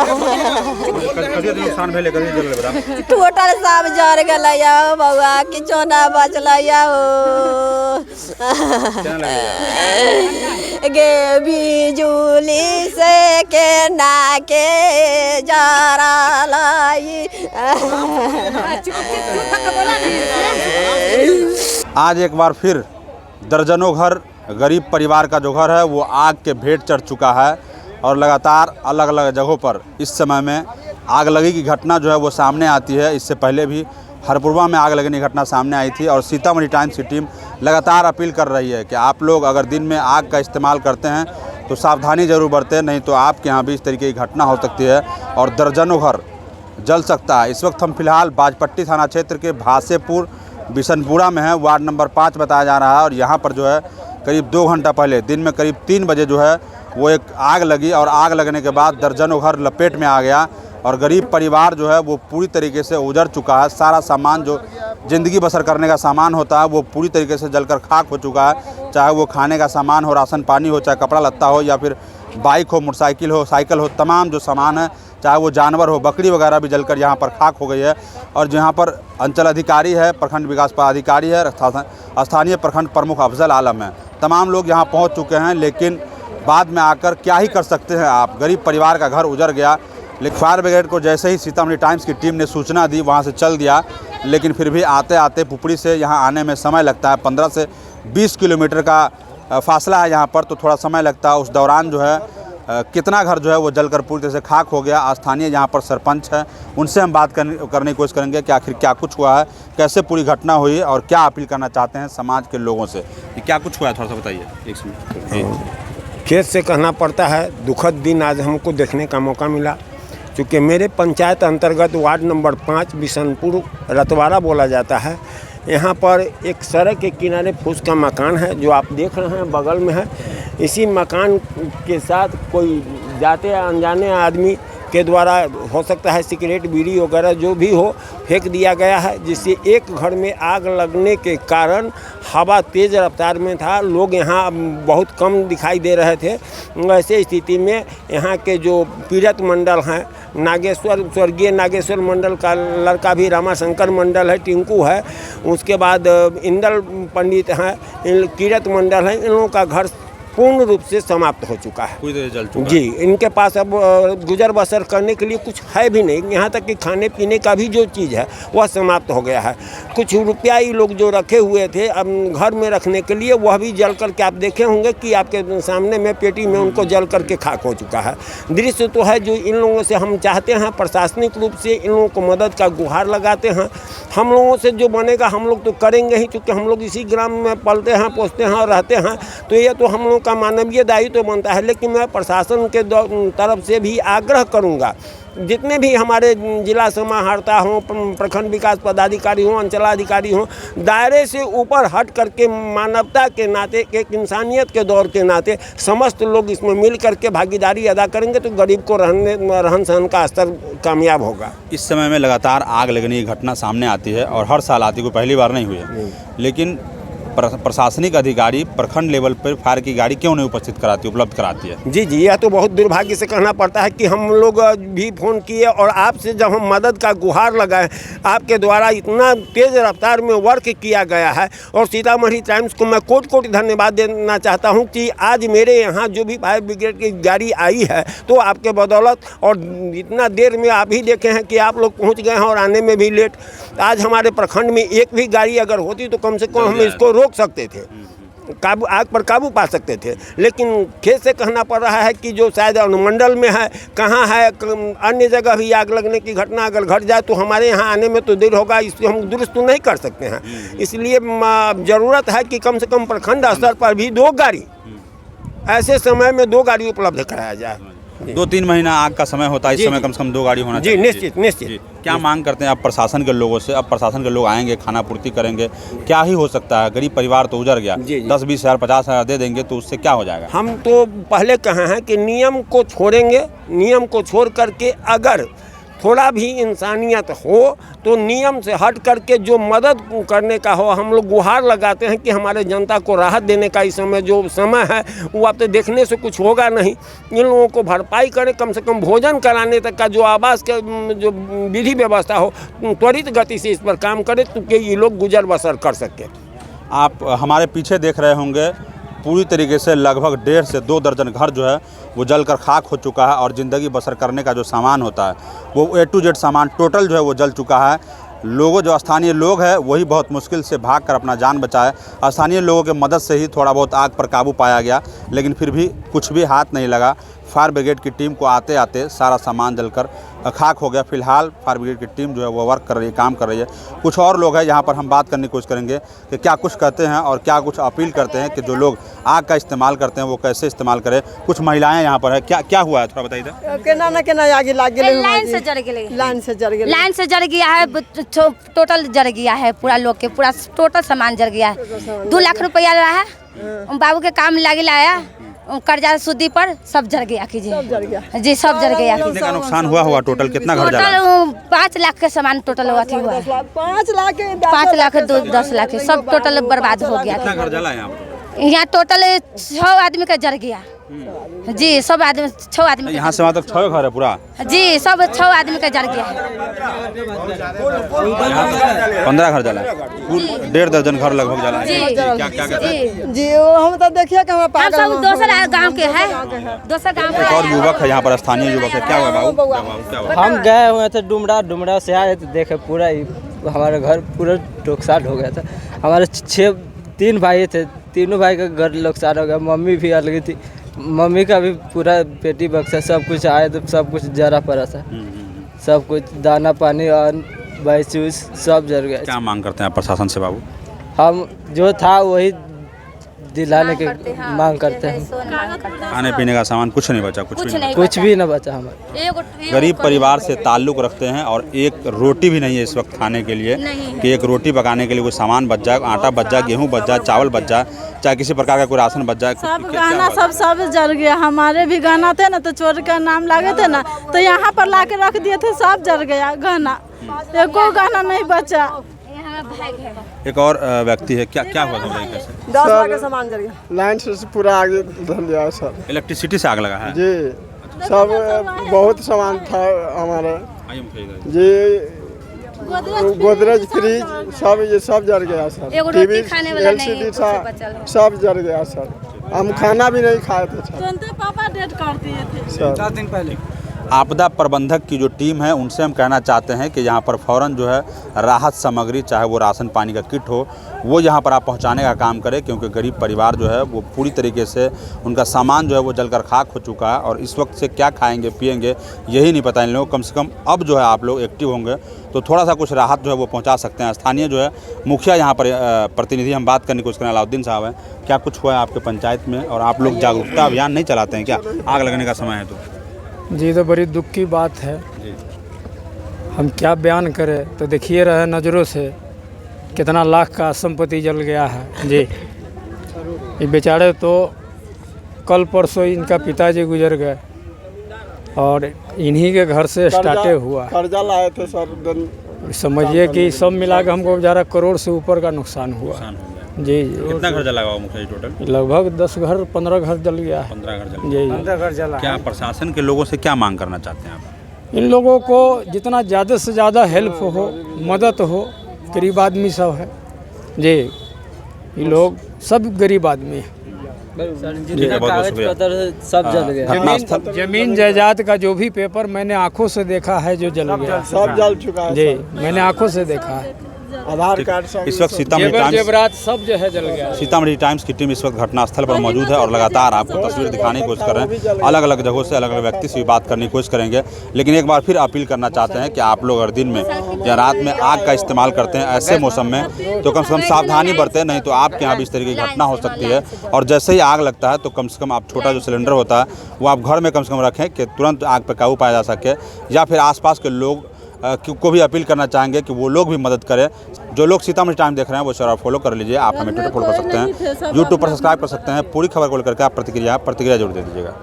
नुकसान भेले कभी जल बता टोटल सब जर गल बउआ किछो ना बचल गे बिजुली से के ना के जरा लाई। आज एक बार फिर दर्जनों घर गरीब परिवार का जो घर है वो आग के भेंट चढ़ चुका है और लगातार अलग अलग जगहों पर इस समय में आग लगी की घटना जो है वो सामने आती है। इससे पहले भी हरपुरवा में आग लगने की घटना सामने आई थी और सीतामढ़ी टाइम्स की टीम लगातार अपील कर रही है कि आप लोग अगर दिन में आग का इस्तेमाल करते हैं तो सावधानी ज़रूर बरतें, नहीं तो आपके यहाँ भी इस तरीके की घटना हो सकती है और दर्जनों घर जल सकता है। इस वक्त हम फिलहाल बाजपट्टी थाना क्षेत्र के भासेपुर बिशनपुरा में है, वार्ड नंबर 5 बताया जा रहा है और यहाँ पर जो है करीब 2 घंटा पहले दिन में करीब 3 बजे जो है वो एक आग लगी और आग लगने के बाद दर्जनों घर लपेट में आ गया और गरीब परिवार जो है वो पूरी तरीके से उजड़ चुका है। सारा सामान जो ज़िंदगी बसर करने का सामान होता है वो पूरी तरीके से जलकर खाक हो चुका है, चाहे वो खाने का सामान हो, राशन पानी हो, चाहे कपड़ा लत्ता हो या फिर बाइक हो, मोटरसाइकिल हो, साइकिल हो, तमाम जो सामान है, चाहे वो जानवर हो, बकरी वगैरह भी जलकर यहाँ पर खाक हो गई है। और जहाँ पर अंचल अधिकारी है, प्रखंड विकास पदाधिकारी है, स्थानीय प्रखंड प्रमुख अफजल आलम है, तमाम लोग यहाँ पहुँच चुके हैं। लेकिन बाद में आकर क्या ही कर सकते हैं आप, गरीब परिवार का घर उजड़ गया। लेकिन फायर ब्रिगेड को जैसे ही सीतामढ़ी टाइम्स की टीम ने सूचना दी वहाँ से चल दिया, लेकिन फिर भी आते आते पुपड़ी से यहाँ आने में समय लगता है। 15 से 20 किलोमीटर का फासला है यहाँ पर, तो थोड़ा समय लगता है। उस दौरान जो है कितना घर जो है वो जलकर पूरी तरह से खाक हो गया। स्थानीय यहाँ पर सरपंच है, उनसे हम बात करने की कोशिश करेंगे कि आखिर क्या कुछ हुआ है, कैसे पूरी घटना हुई और क्या अपील करना चाहते हैं समाज के लोगों से। क्या कुछ हुआ है थोड़ा सा बताइए। एक खेत से कहना पड़ता है, दुखद दिन आज हमको देखने का मौका मिला। चूँकि मेरे पंचायत अंतर्गत वार्ड नंबर 5 बिशनपुर रतवाड़ा बोला जाता है, यहाँ पर एक सड़क के किनारे फूस का मकान है जो आप देख रहे हैं बगल में है। इसी मकान के साथ कोई जाते अनजाने आदमी के द्वारा हो सकता है सिगरेट बीड़ी वगैरह जो भी हो फेंक दिया गया है, जिससे एक घर में आग लगने के कारण हवा तेज़ रफ्तार में था, लोग यहाँ बहुत कम दिखाई दे रहे थे। ऐसे स्थिति में यहाँ के जो पीड़ित मंडल हैं, नागेश्वर, स्वर्गीय नागेश्वर मंडल का लड़का भी रामाशंकर मंडल है, टिंकू है, उसके बाद इंदल पंडित हैं, किरत मंडल हैं, इन लोगों का घर पूर्ण रूप से समाप्त हो चुका है, पूरी तरह जल चुका जी। इनके पास अब गुजर बसर करने के लिए कुछ है भी नहीं, यहाँ तक कि खाने पीने का भी जो चीज़ है वह समाप्त हो गया है। कुछ रुपया ही लोग जो रखे हुए थे अब घर में रखने के लिए, वह भी जल करके आप देखे होंगे कि आपके सामने में पेटी में उनको जल करके खाक हो चुका है। दृश्य तो है जो इन लोगों से हम चाहते हैं प्रशासनिक रूप से इन लोगों को मदद का गुहार लगाते हैं। हम लोगों से जो बनेगा हम लोग तो करेंगे ही, क्योंकि हम लोग इसी ग्राम में पलते हैं, पोसते हैं और रहते हैं, तो ये तो हम लोग का मानवीय दायित्व तो बनता है। लेकिन मैं प्रशासन के तरफ से भी आग्रह करूंगा, जितने भी हमारे जिला समाहर्ता हों, प्रखंड विकास पदाधिकारी हों, अंचलाधिकारी हों, दायरे से ऊपर हट करके मानवता के नाते, एक इंसानियत के दौर के नाते समस्त लोग इसमें मिल करके भागीदारी अदा करेंगे तो गरीब को रहन सहन का स्तर कामयाब होगा। इस समय में लगातार आग लगने की घटना सामने आती है और हर साल आती, कोई पहली बार नहीं हुई है। लेकिन प्रशासनिक अधिकारी प्रखंड लेवल पर फायर की गाड़ी क्यों नहीं उपलब्ध कराती है? जी, यह तो बहुत दुर्भाग्य से कहना पड़ता है कि हम लोग भी फ़ोन किए और आपसे जब हम मदद का गुहार लगाए, आपके द्वारा इतना तेज़ रफ्तार में वर्क किया गया है और सीतामढ़ी टाइम्स को मैं कोटि धन्यवाद देना चाहता हूं कि आज मेरे यहाँ जो भी फायर ब्रिगेड की गाड़ी आई है तो आपके बदौलत, और इतना देर में आप ही देखे हैं कि आप लोग पहुँच गए हैं और आने में भी लेट। आज हमारे प्रखंड में एक भी गाड़ी अगर होती तो कम से कम हम इसको रोक सकते थे, आग पर काबू पा सकते थे। लेकिन खेत से कहना पड़ रहा है कि जो शायद अनुमंडल में है, कहाँ है, अन्य जगह भी आग लगने की घटना अगर घट जाए तो हमारे यहाँ आने में तो देर होगा, इसको हम दुरुस्त तो नहीं कर सकते हैं। इसलिए ज़रूरत है कि कम से कम प्रखंड स्तर पर भी 2 गाड़ी, ऐसे समय में 2 गाड़ी उपलब्ध कराया जाए। 2-3 महीना आग का समय होता है, इस समय कम से कम 2 गाड़ी होना चाहिए। जी, निश्चित। क्या मांग करते हैं आप प्रशासन के लोगों से? अब प्रशासन के लोग आएंगे, खाना पूर्ति करेंगे, क्या ही हो सकता है? गरीब परिवार तो उजड़ गया, 10-20 हज़ार 50 हज़ार दे देंगे तो उससे क्या हो जाएगा? हम तो पहले कहे हैं कि नियम को छोड़ेंगे, नियम को छोड़ करके अगर थोड़ा भी इंसानियत हो तो नियम से हट करके जो मदद करने का हो, हम लोग गुहार लगाते हैं कि हमारे जनता को राहत देने का इस समय जो समय है वो आप तो देखने से कुछ होगा नहीं। इन लोगों को भरपाई करें, कम से कम भोजन कराने तक का जो आवास के जो विधि व्यवस्था हो त्वरित गति से इस पर काम करें तो कि ये लोग गुजर बसर कर सकें। आप हमारे पीछे देख रहे होंगे पूरी तरीके से लगभग 1.5 से 2 दर्जन घर जो है वो जलकर खाक हो चुका है और ज़िंदगी बसर करने का जो सामान होता है वो A to Z सामान टोटल जो है वो जल चुका है। लोगों जो स्थानीय लोग हैं वही बहुत मुश्किल से भागकर अपना जान बचाए। स्थानीय लोगों के मदद से ही थोड़ा बहुत आग पर काबू पाया गया, लेकिन फिर भी कुछ भी हाथ नहीं लगा। फायर ब्रिगेड की टीम को आते आते सारा सामान जलकर खाक हो गया। फिलहाल फायर ब्रिगेड की टीम जो है वो वर्क कर रही है, काम कर रही है। कुछ और लोग हैं यहाँ पर, हम बात करने की कोशिश करेंगे कि क्या कुछ कहते हैं और क्या कुछ अपील करते हैं कि जो लोग आग का इस्तेमाल करते हैं वो कैसे इस्तेमाल करें। कुछ महिलाएं यहाँ पर है, क्या हुआ है थोड़ा बताइए। केना ना केना आगे लाग गेलै, लाइन से जड़ गई, लाइन से जड़ गेलै, लाइन से जड़ गया है, टोटल जड़ गया है पूरा लोग के, पूरा टोटल सामान जड़ गया है। 2 लाख रुपया रहा है, बाबू के काम लागे लाया, कर्जा सूदी पर सब जड़ गया कीजिए, सब जड़ गया जी सब जड़ गया। कितने का नुकसान हुआ टोटल, कितना घर जला? टोटल 5 लाख के सामान टोटल हुआ थी, 5 लाख 5 लाख 10 लाख सब टोटल बर्बाद हो गया। कितना घर जला यहाँ पर? यहाँ टोटल 6 आदमी का जड़ गया जी, सब आदमी 6 आदमी यहाँ से वहाँ तक 6 घर है पूरा जी, सब 6 आदमी का जड़ गया। 15 घर जला, 1.5 दर्जन घर लगभग जला है। क्या कहते हैं जी? हम तो देखिए कि हमरा हम सब दूसरा गांव के हैं, दूसरा गांव एक और युवक है यहाँ पर, स्थानीय युवक है। क्या हुआ बाबू, क्या हुआ? हम गए हुए थे डुमरा से आए तो देखे पूरा हमारा घर पूरा नुकसान हो गया था। हमारे 3 भाई थे, तीनों भाई का घर नुकसान हो गया। मम्मी भी अलग थी, मम्मी का भी पूरा पेटी बक्सा सब कुछ आए तो सब कुछ जरा पड़ा था, सब कुछ दाना पानी और भैंस सब जल गया। क्या मांग करते हैं आप प्रशासन से बाबू? हम जो था वही दिलाने की मांग करते हैं। खाने पीने का सामान कुछ नहीं बचा, कुछ भी न बचा हमारे। गरीब परिवार से ताल्लुक़ रखते हैं और एक रोटी भी नहीं है इस वक्त खाने के लिए कि एक रोटी पकाने के लिए कोई सामान बच जाए, आटा बच जाए, गेहूँ बच जाए, चावल बच जाए, चाहे किसी प्रकार का कोई राशन बच जाए। सब गहना सब जल गया। हमारे भी गहना थे ना तो चोर का नाम लागे थे ना तो यहाँ पर ला के रख दिए थे, सब जल गया गहना, एको गहना नहीं बचा। एक और व्यक्ति है, क्या हुआ था? 10 लाख का सामान जल गया। लाइन से पूरा आगे धल गया सर। इलेक्ट्रिसिटी से आग लगा है जी, सब बहुत सामान था हमारे जी, गोदरेज फ्रिज सब ये सब जल गया सर। टीवी LCD सब जल गया सर। हम खाना भी नहीं खाए थे सर। पापा डेट कर दिए थे सर 4 दिन पहले। आपदा प्रबंधक की जो टीम है उनसे हम कहना चाहते हैं कि यहाँ पर फ़ौरन जो है राहत सामग्री, चाहे वो राशन पानी का किट हो, वो यहाँ पर आप पहुँचाने का काम करें, क्योंकि गरीब परिवार जो है वो पूरी तरीके से उनका सामान जो है वो जलकर खाक हो चुका है और इस वक्त से क्या खाएंगे पिएंगे यही नहीं पता इन लोगों को। कम से कम अब जो है आप लोग एक्टिव होंगे तो थोड़ा सा कुछ राहत जो है वो पहुँचा सकते हैं। स्थानीय जो है मुखिया यहाँ पर प्रतिनिधि हम बात करने की कोशिश करें, अलाउद्दीन साहब हैं। क्या कुछ हुआ है आपके पंचायत में और आप लोग जागरूकता अभियान नहीं चलाते हैं क्या? आग लगने का समय है तो जी, तो बड़ी दुख की बात है। हम क्या बयान करें, तो देखिए रहे नज़रों से कितना लाख का संपत्ति जल गया है जी। ये बेचारे तो कल परसों इनका पिताजी गुजर गए और इन्हीं के घर से स्टार्टे हुआ। कर्जा लाए थे सर। समझिए कि सब मिला के हमको 11 करोड़ से ऊपर का नुकसान हुआ जी। कितना घर जला हुआ मुखिया जी टोटल? लगभग 10 घर 15 घर जल गया। 15 घर जला जी, 15 घर जला। क्या प्रशासन के लोगों से क्या मांग करना चाहते हैं आप? इन लोगों को जितना ज़्यादा से ज़्यादा हेल्प हो, मदद हो। गरीब आदमी सब है जी, ये लोग सब गरीब आदमी है। कागज पत्र सब जल गया। जमीन जायदाद का जो भी पेपर मैंने आंखों से देखा है जो जल गया, सब जल चुका है जी, मैंने आंखों से देखा है। आधार कार्ड सब इस वक्त सीतामढ़ी टाइम्स की टीम इस वक्त घटनास्थल पर मौजूद है और लगातार आपको तस्वीर दिखाने की कोशिश कर रहे हैं। अलग अलग जगहों से अलग अलग व्यक्ति से भी बात करने की कोशिश करेंगे, लेकिन एक बार फिर अपील करना चाहते हैं कि आप लोग अगर दिन में या रात में आग का इस्तेमाल करते हैं ऐसे मौसम में तो कम से कम सावधानी बरतें, नहीं तो आपके यहाँ भी इस तरीके की घटना हो सकती है। और जैसे ही आग लगता है तो कम से कम आप छोटा जो सिलेंडर होता है वो आप घर में कम से कम रखें कि तुरंत आग पर काबू पाया जा सके, या फिर आसपास के लोग को भी अपील करना चाहेंगे कि वो लोग भी मदद करें। जो लोग सीतामढ़ी टाइम देख रहे हैं वो शेयर और फॉलो कर लीजिए। आप हमें ट्विटर फॉलो कर सकते हैं, यूट्यूब पर सब्सक्राइब कर सकते हैं। पूरी खबर को लेकर के आप प्रतिक्रिया जरूर दे दीजिएगा।